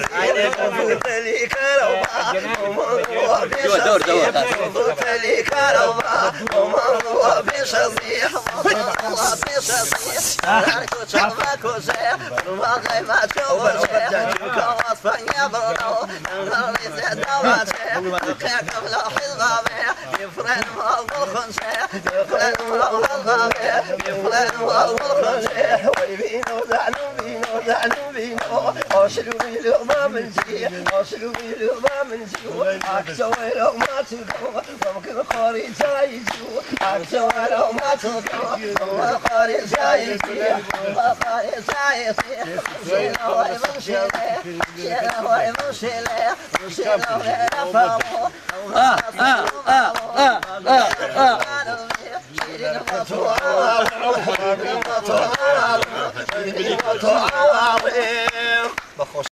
فوت لي كروبا فوت لي كروبا وبيش صيح والله بيش صيح عاركو شعبكو شيخ ما غيماتكو شيخ كواصفا يبرنو نغري زيدا شيخ كيكم لو حزبابي يفرن والله شيخ يفرن والله يفرن والله شيخ ويبينو زعلو بينو زعلو بينو أشلو بيلو ما منجي أشلو بيلو ما منجي أكسوي لو ما تقو ممكن خارج جايجو أكسوي لو ما تقو خارج جايجي خارج جايجي شيلو ويمشي شيلو ويمشي شيلو ويرفعو